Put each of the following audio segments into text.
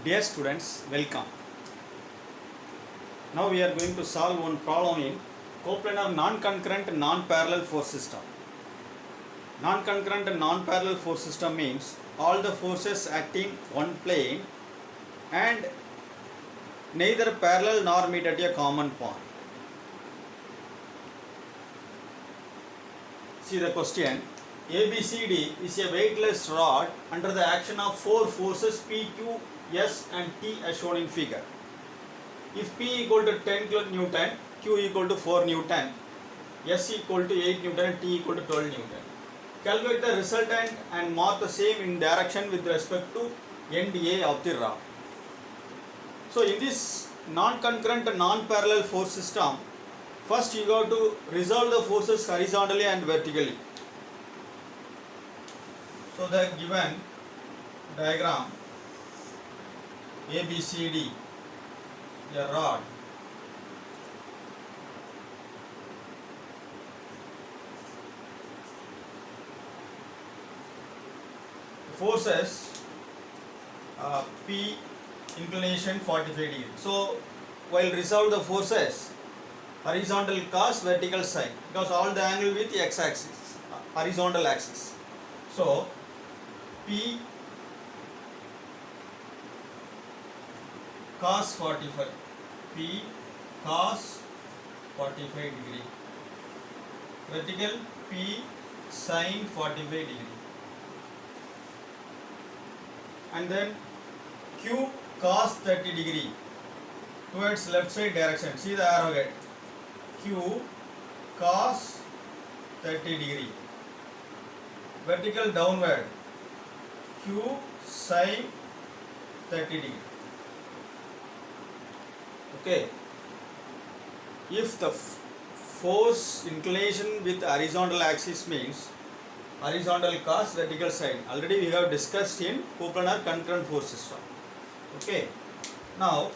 Dear students, welcome. Now we are going to solve one problem in coplanar non-concurrent non-parallel force system. Non-concurrent and non-parallel force system means all the forces acting one plane and neither parallel nor meet at a common point. See the question. ABCD is a weightless rod under the action of four forces P, Q, S and T as shown in figure. If P equal to 10 Newton, Q equal to 4 Newton, S equal to 8 Newton and T equal to 12 Newton. Calculate the resultant and mark the same in direction with respect to end A of the rod. So in this non-concurrent and non-parallel force system, first you have to resolve the forces horizontally and vertically. So the given diagram ABCD, a rod, forces P inclination 45 degree. So while resolve the forces, horizontal cos, vertical sine, because all the angle with the x-axis, horizontal axis. So P cos 45, P cos 45 degree, vertical P sin 45 degree, and then Q cos 30 degree towards left side direction. See the arrow head, Q cos 30 degree, vertical downward Q sin 30 degree. Okay, if the force inclination with horizontal axis means horizontal cos, vertical sine, already we have discussed in coplanar concurrent force system. Okay, now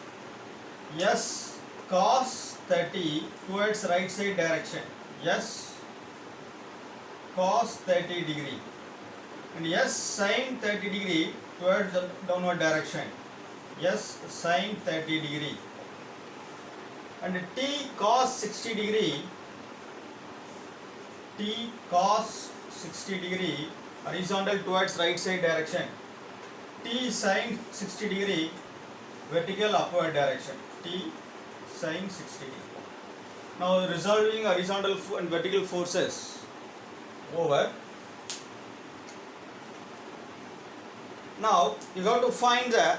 S cos 30 towards right side direction, S cos 30 degree, and S sin 30 degree towards the downward direction, S sin 30 degree, and T cos 60 degree, T cos 60 degree horizontal towards right side direction, T sin 60 degree vertical upward direction, T sin 60 degree. Now resolving horizontal and vertical forces over. Now you have to find the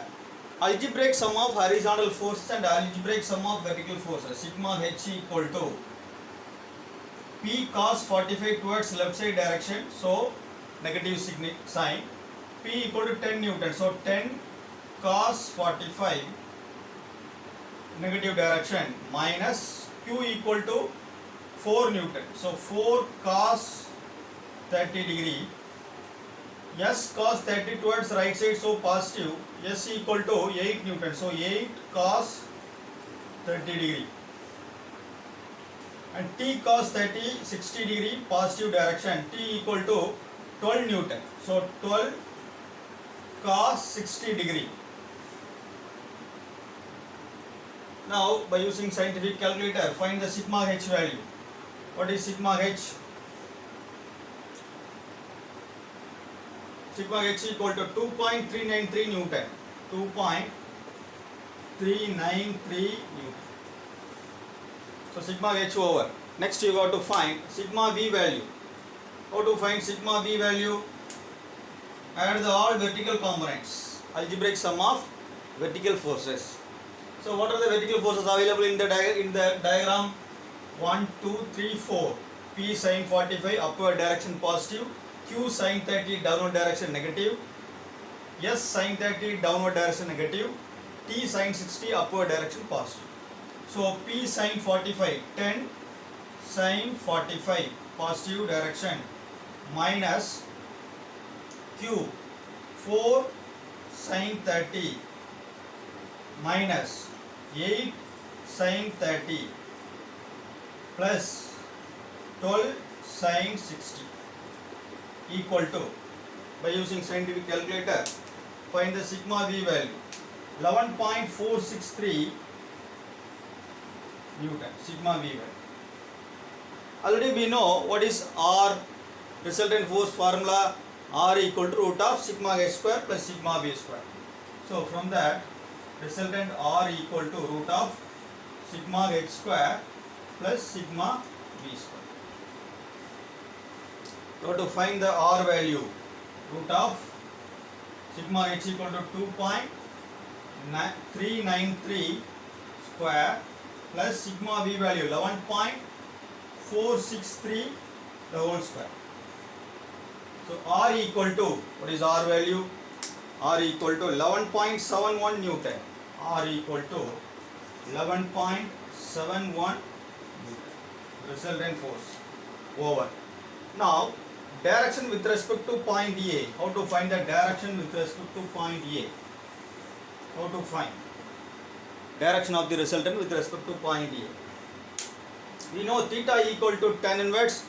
algebraic sum of horizontal forces and algebraic sum of vertical forces. Sigma H equal to P cos 45 towards left side direction, so negative sign, P equal to 10 Newton, so 10 cos 45 negative direction minus Q equal to 4 Newton, so 4 cos 30 degree, S cos 30 towards right side, so positive, S equal to 8 Newton, so 8 cos 30 degree, and T cos 30 60 degree positive direction, T equal to 12 Newton, so 12 cos 60 degree. Now by using scientific calculator, find the sigma H value. What is sigma H? Sigma H equal to 2.393 Newton, 2.393 Newton. So sigma H over. Next you got to find sigma V value. How to find sigma V value? Add the all vertical components. Algebraic sum of vertical forces. So what are the vertical forces available in the diagram? 1, 2, 3, 4. P sin 45 upward direction positive, Q sin 30 downward direction negative, S sin 30 downward direction negative, T sin 60 upward direction positive. So P sin 45, 10 sin 45 positive direction minus Q 4 sin 30 minus 8 sin 30 plus 12 sin 60 equal to, by using scientific calculator, find the sigma V value. 11.463 Newton, sigma Vy. Already we know what is R, resultant force formula, R equal to root of sigma h square plus sigma v square. So from that, resultant R equal to root of sigma h square plus sigma v square. You have to find the R value. Root of sigma h equal to 2.393 square plus sigma v value 11.463 the whole square. So R equal to, what is R value? R equal to 11.71 Newton. R equal to 11.71 Newton. Resultant force over. Now direction with respect to point A. How to find the direction with respect to point A? How to find direction of the resultant with respect to point A? We know theta equal to tan inverse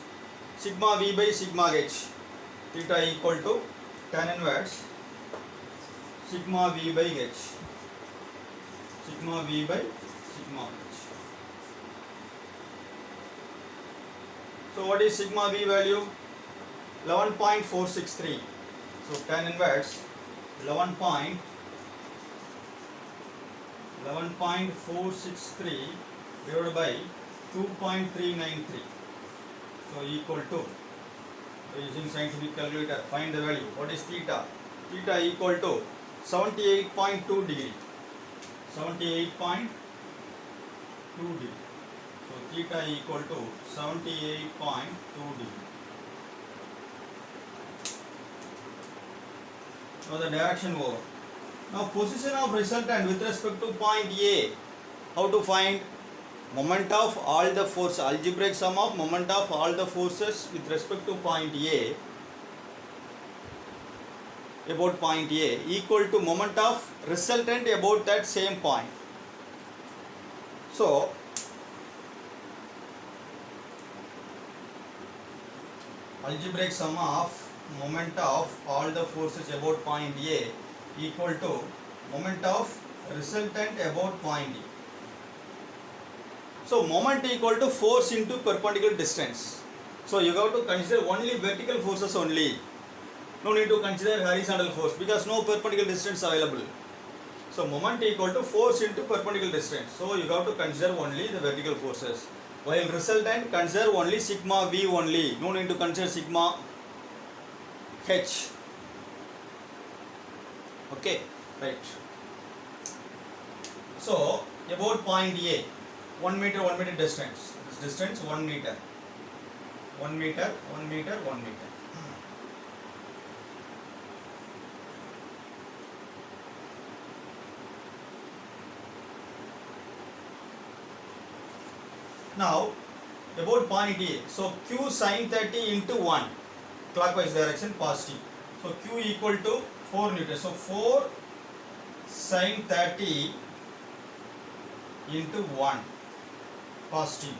sigma v by sigma h. Theta equal to tan inverse sigma v by h. Sigma v by sigma h. So what is sigma v value? 11.463. So tan inverse 11.463 divided by 2.393. So equal to, using scientific calculator, find the value. What is theta? Theta equal to 78.2 degree. 78.2 degree. So theta equal to 78.2 degree. Now the direction over. Now position of resultant with respect to point A. How to find moment of all the forces, algebraic sum of moment of all the forces with respect to point A, about point A, equal to moment of resultant about that same point. So algebraic sum of moment of all the forces about point A equal to moment of resultant about point A. So moment equal to force into perpendicular distance. So you have to consider only vertical forces only. No need to consider horizontal force because no perpendicular distance available. So moment equal to force into perpendicular distance. So you have to consider only the vertical forces. While resultant, consider only sigma v only. No need to consider sigma h. Okay, right. So about point A, 1 meter distance. This distance 1 meter. 1 meter, 1 meter, 1 meter. Now about point A. So Q sin 30 into 1, clockwise direction positive. So Q equal to 4 Newton. So 4 sin 30 into 1 positive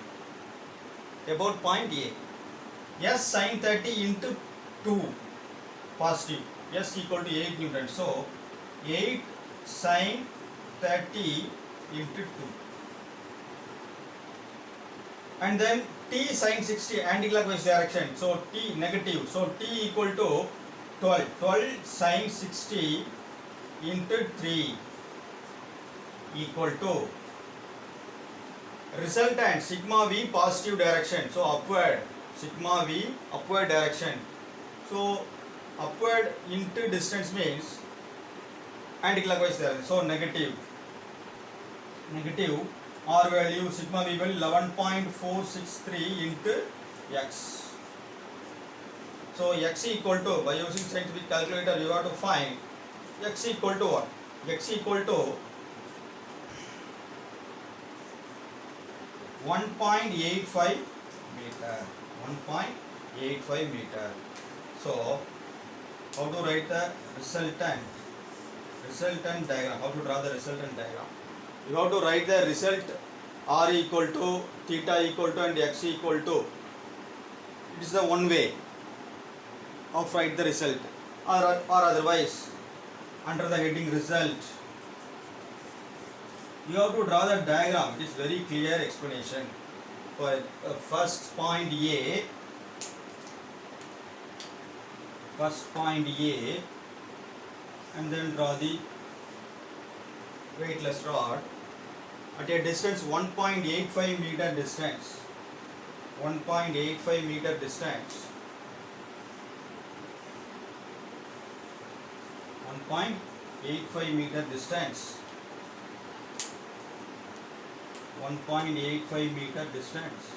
about point A. S sin 30 into 2 positive. S equal to 8 Newton. So 8 sin 30 into 2. And then T sin 60 anti-clockwise direction. So T negative. So T equal to 12. 12 sin 60 into 3 equal to resultant sigma v positive direction. So upward, sigma v upward direction. So upward into distance means anti-clockwise direction. So negative. R value sigma v value 11.463 into x. So x equal to, by using scientific calculator you have to find x equal to what? X equal to 1.85 meter. 1.85 meter. So how to write the resultant diagram? How to draw the resultant diagram? You have to write the result r equal to, theta equal to and x equal to. It is the one way of write the result, or otherwise under the heading result You have to draw the diagram. It is very clear explanation. For first point A, and then draw the weightless rod at a distance 1.85 meter distance. 1.85 meter distance. 1.85 meter distance. 1.85 meter distance.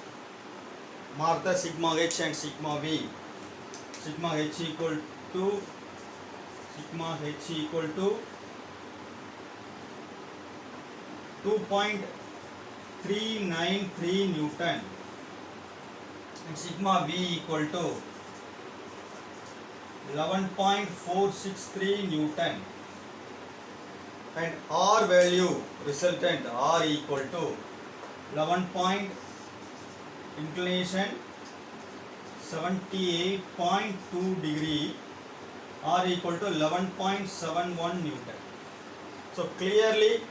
Mark the sigma h and sigma v. Sigma h equal to 2.393 Newton and sigma v equal to 11.463 Newton, and R value resultant R equal to 11 point inclination 78.2 degree, R equal to 11.71 Newton. So clearly,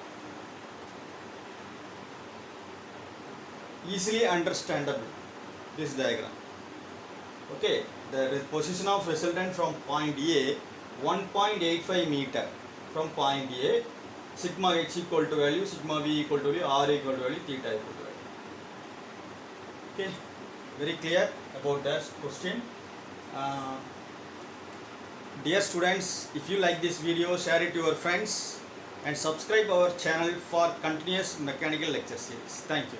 easily understandable this diagram. Okay, the position of resultant from point A 1.85 meter from point A, sigma h equal to value, sigma v equal to value, R equal to value, theta equal to value. Okay, very clear about that question. Dear students, if you like this video, share it to your friends and subscribe our channel for continuous mechanical lecture series. Thank you.